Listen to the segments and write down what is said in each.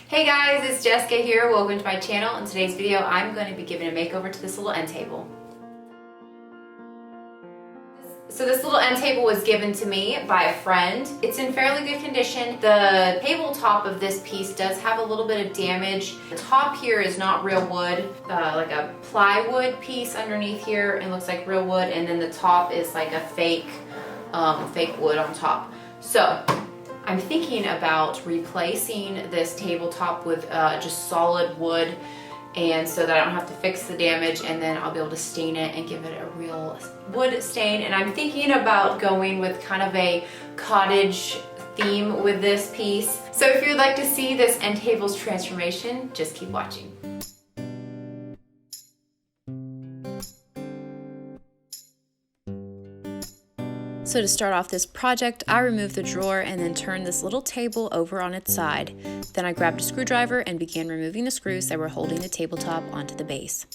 Hey guys, it's Jessica here. Welcome to my channel. In today's video, I'm going to be giving a makeover to this little end table. So this little end table was given to me by a friend. It's in fairly good condition. The tabletop of this piece does have a little bit of damage. The top here is not real wood, like a plywood piece underneath here. It looks like real wood, and then the top is like a fake wood on top. So I'm thinking about replacing this tabletop with just solid wood, and so that I don't have to fix the damage, and then I'll be able to stain it and give it a real wood stain. And I'm thinking about going with kind of a cottage theme with this piece. So if you would like to see this end table's transformation, just keep watching. So to start off this project, I removed the drawer and then turned this little table over on its side. Then I grabbed a screwdriver and began removing the screws that were holding the tabletop onto the base.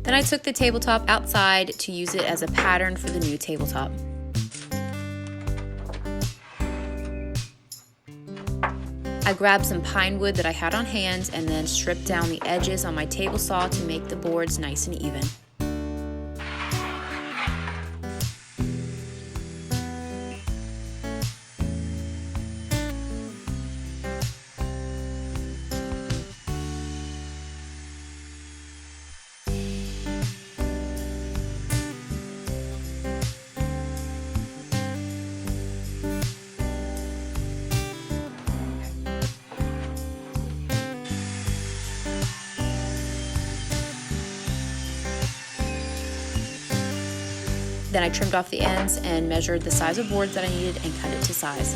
Then I took the tabletop outside to use it as a pattern for the new tabletop. I grabbed some pine wood that I had on hand and then stripped down the edges on my table saw to make the boards nice and even. Then I trimmed off the ends and measured the size of boards that I needed and cut it to size.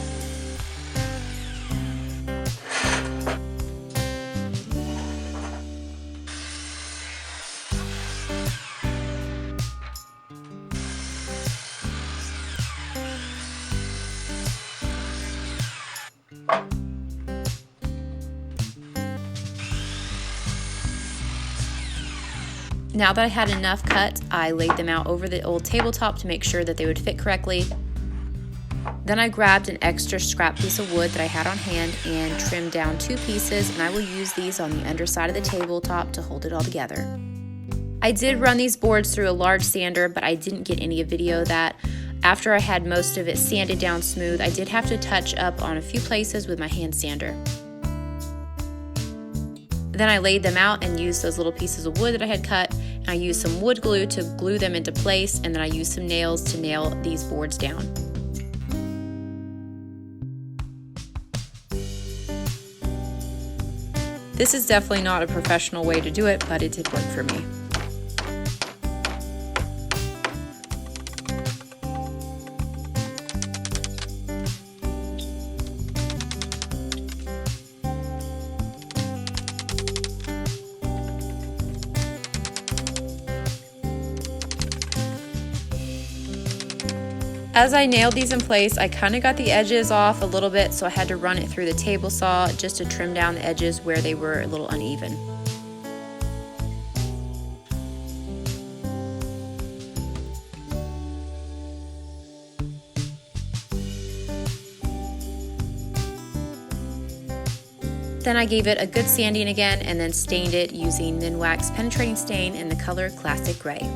Now that I had enough cut, I laid them out over the old tabletop to make sure that they would fit correctly. Then I grabbed an extra scrap piece of wood that I had on hand and trimmed down 2 pieces, and I will use these on the underside of the tabletop to hold it all together. I did run these boards through a large sander, but I didn't get any video of that. After I had most of it sanded down smooth, I did have to touch up on a few places with my hand sander. Then I laid them out and used those little pieces of wood that I had cut, and I used some wood glue to glue them into place, and then I used some nails to nail these boards down. This is definitely not a professional way to do it, but it did work for me. As I nailed these in place, I kind of got the edges off a little bit, so I had to run it through the table saw just to trim down the edges where they were a little uneven. Then I gave it a good sanding again and then stained it using Minwax penetrating stain in the color Classic Gray.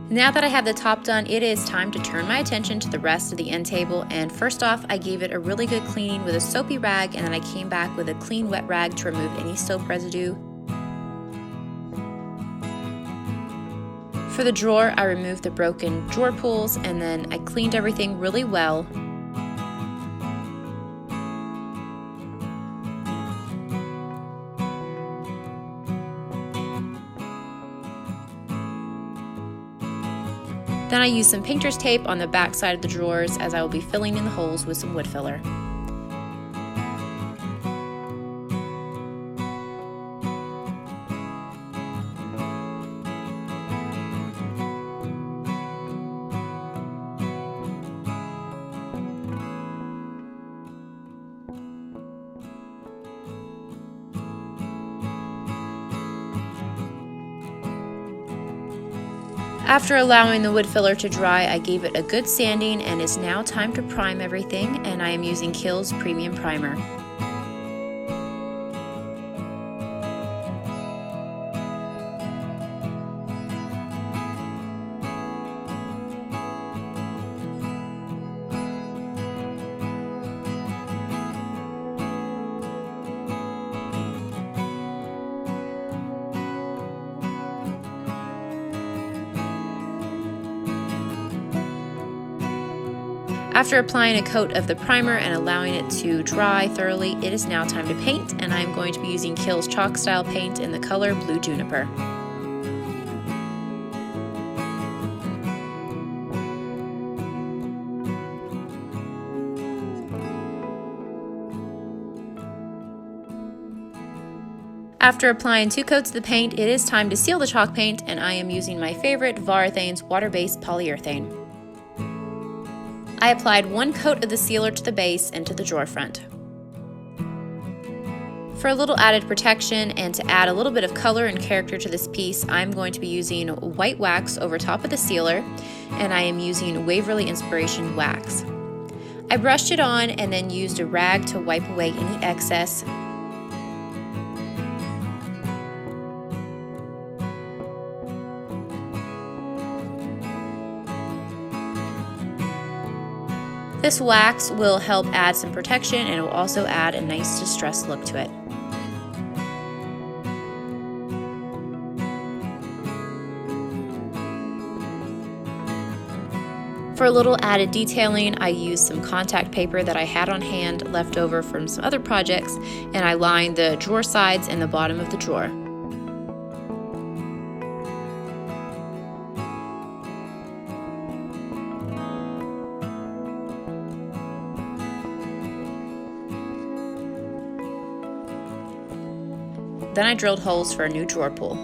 Now that I have the top done, it is time to turn my attention to the rest of the end table, and first off, I gave it a really good cleaning with a soapy rag, and then I came back with a clean wet rag to remove any soap residue. For the drawer, I removed the broken drawer pulls, and then I cleaned everything really well. Then I used some painter's tape on the back side of the drawers as I will be filling in the holes with some wood filler. After allowing the wood filler to dry, I gave it a good sanding and it's now time to prime everything, and I am using Kilz Premium Primer. After applying a coat of the primer and allowing it to dry thoroughly, it is now time to paint, and I am going to be using Kilz Chalk Style paint in the color Blue Juniper. After applying 2 coats of the paint, it is time to seal the chalk paint, and I am using my favorite Varathane's water-based polyurethane. I applied 1 coat of the sealer to the base and to the drawer front. For a little added protection and to add a little bit of color and character to this piece, I'm going to be using white wax over top of the sealer, and I am using Waverly Inspiration wax. I brushed it on and then used a rag to wipe away any excess. This wax will help add some protection, and it will also add a nice distressed look to it. For a little added detailing, I used some contact paper that I had on hand left over from some other projects, and I lined the drawer sides and the bottom of the drawer. Then I drilled holes for a new drawer pull.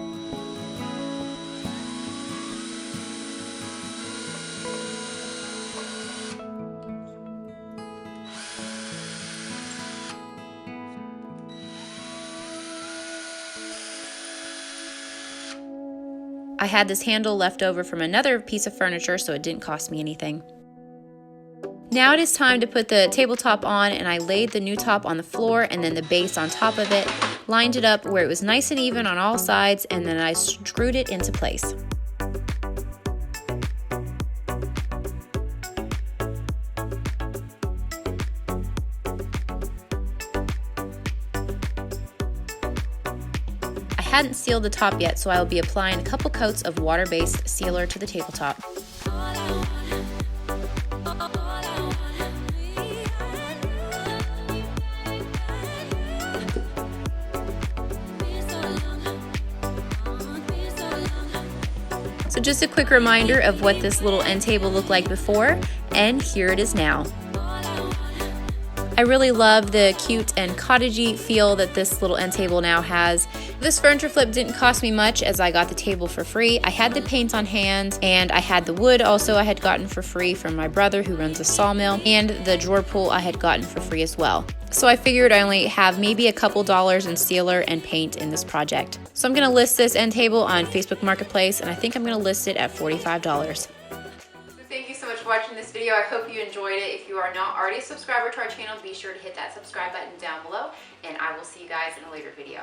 I had this handle left over from another piece of furniture, so it didn't cost me anything. Now it is time to put the tabletop on, and I laid the new top on the floor and then the base on top of it, lined it up where it was nice and even on all sides, and then I screwed it into place. I hadn't sealed the top yet, so I will be applying a couple coats of water-based sealer to the tabletop. So just a quick reminder of what this little end table looked like before, and here it is now. I really love the cute and cottagey feel that this little end table now has. This furniture flip didn't cost me much as I got the table for free. I had the paint on hand, and I had the wood also I had gotten for free from my brother who runs a sawmill, and the drawer pull I had gotten for free as well. So I figured I only have maybe a couple dollars in sealer and paint in this project. So I'm gonna list this end table on Facebook Marketplace, and I think I'm gonna list it at $45. Thank you so much for watching this video. I hope you enjoyed it. If you are not already a subscriber to our channel, be sure to hit that subscribe button down below, and I will see you guys in a later video.